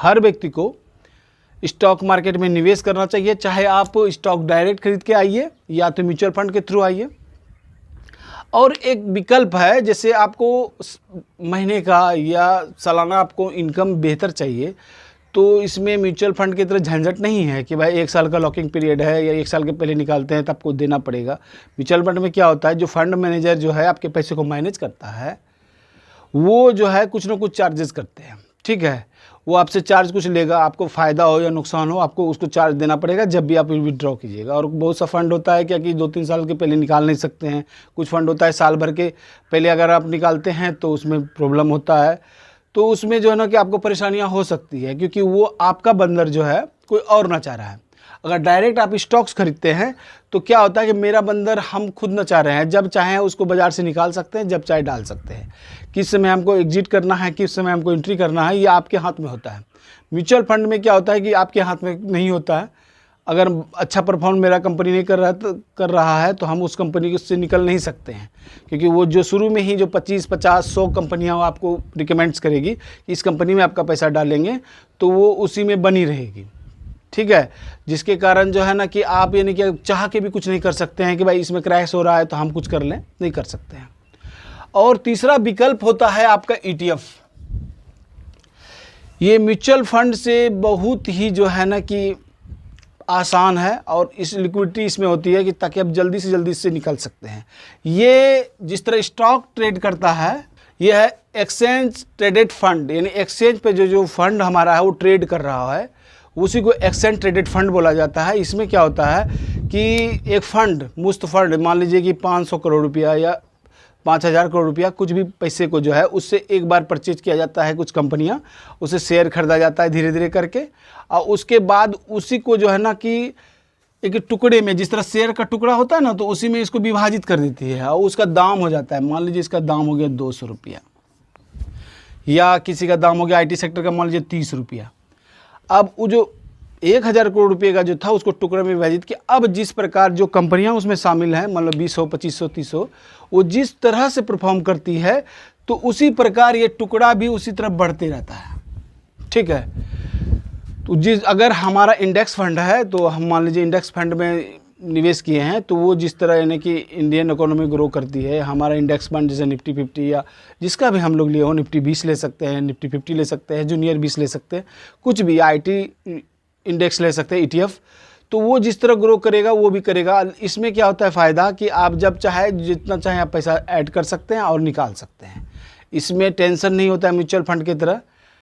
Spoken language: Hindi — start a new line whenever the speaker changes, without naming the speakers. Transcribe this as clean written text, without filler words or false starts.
हर व्यक्ति को स्टॉक मार्केट में निवेश करना चाहिए, चाहे आप स्टॉक डायरेक्ट खरीद के आइए या तो म्यूचुअल फंड के थ्रू आइए। और एक विकल्प है, जैसे आपको महीने का या सालाना आपको इनकम बेहतर चाहिए, तो इसमें म्यूचुअल फंड की तरह झंझट नहीं है कि भाई 1 साल का लॉकिंग पीरियड है या 1 साल के पहले निकालते हैं तो आपको देना पड़ेगा। म्यूचुअल फंड में क्या होता है, जो फंड मैनेजर जो है आपके पैसे को मैनेज करता है, वो जो है कुछ ना कुछ चार्जेस करते हैं, ठीक है। वो आपसे चार्ज कुछ लेगा, आपको फ़ायदा हो या नुकसान हो, आपको उसको चार्ज देना पड़ेगा जब भी आप विड्रॉ कीजिएगा। और बहुत सा फंड होता है क्या कि 2-3 साल के पहले निकाल नहीं सकते हैं, कुछ फंड होता है साल भर के पहले अगर आप निकालते हैं तो उसमें प्रॉब्लम होता है, तो उसमें जो है ना कि आपको परेशानियां हो सकती है, क्योंकि वो आपका बंदर जो है कोई और ना चाह रहा है। अगर डायरेक्ट आप स्टॉक्स खरीदते हैं तो क्या होता है कि मेरा बंदर हम खुद न चाह रहे हैं, जब चाहें उसको बाज़ार से निकाल सकते हैं, जब चाहे डाल सकते हैं। किस समय हमको एग्जिट करना है, किस समय हमको एंट्री करना है, ये आपके हाथ में होता है। म्यूचुअल फंड में क्या होता है कि आपके हाथ में नहीं होता है। अगर अच्छा परफॉर्म मेरा कंपनी नहीं कर रहा है तो हम उस कंपनी से निकल नहीं सकते हैं, क्योंकि वो जो शुरू में ही जो 25, 50, 100 कंपनियाँ आपको रिकमेंड्स करेगी कि इस कंपनी में आपका पैसा डालेंगे, तो वो उसी में बनी रहेगी, ठीक है। जिसके कारण जो है ना कि आप यानी कि चाह के भी कुछ नहीं कर सकते हैं कि भाई इसमें क्रैश हो रहा है तो हम कुछ कर लें, नहीं कर सकते हैं। और तीसरा विकल्प होता है आपका ETF। ये म्यूचुअल फंड से बहुत ही जो है ना कि आसान है और इस लिक्विडिटी इसमें होती है कि ताकि आप जल्दी से जल्दी इससे निकल सकते हैं। ये जिस तरह स्टॉक ट्रेड करता है, ये है एक्सचेंज ट्रेडेड फंड, यानी एक्सचेंज पे जो फंड हमारा है वो ट्रेड कर रहा है, उसी को एक्सचेंज ट्रेडेड फंड बोला जाता है। इसमें क्या होता है कि एक फंड, मुफ्त फंड, मान लीजिए कि 500 करोड़ रुपया या 5000 करोड़ रुपया, कुछ भी पैसे को जो है उससे एक बार परचेज किया जाता है। कुछ कंपनियां, उसे शेयर खरीदा जाता है धीरे धीरे करके, और उसके बाद उसी को जो है ना कि एक टुकड़े में, जिस तरह शेयर का टुकड़ा होता है ना, तो उसी में इसको विभाजित कर देती है और उसका दाम हो जाता है। मान लीजिए इसका दाम हो गया 200 रुपया, या किसी का दाम हो गया IT सेक्टर का मान लीजिए 30 रुपया। अब वो जो 1000 करोड़ रुपये का जो था उसको टुकड़े में विभाजित किया। अब जिस प्रकार जो कंपनियां उसमें शामिल हैं, मतलब 20, 25, 30, वो जिस तरह से परफॉर्म करती है, तो उसी प्रकार ये टुकड़ा भी उसी तरह बढ़ते रहता है, ठीक है। तो अगर हमारा इंडेक्स फंड है, तो हम मान लीजिए इंडेक्स फंड में निवेश किए हैं, तो वो जिस तरह यानी कि इंडियन इकोनॉमी ग्रो करती है, हमारा इंडेक्स फंड जैसे निफ्टी 50 या जिसका भी हम लोग लिए हो, निफ्टी 20 ले सकते हैं, निफ्टी 50 ले सकते हैं, जूनियर 20 ले सकते हैं, कुछ भी IT इंडेक्स ले सकते हैं, ETF, तो वो जिस तरह ग्रो करेगा वो भी करेगा। इसमें क्या होता है फ़ायदा कि आप जब चाहे जितना चाहे आप पैसा ऐड कर सकते हैं और निकाल सकते हैं। इसमें टेंशन नहीं होता है म्यूचुअल फंड की तरह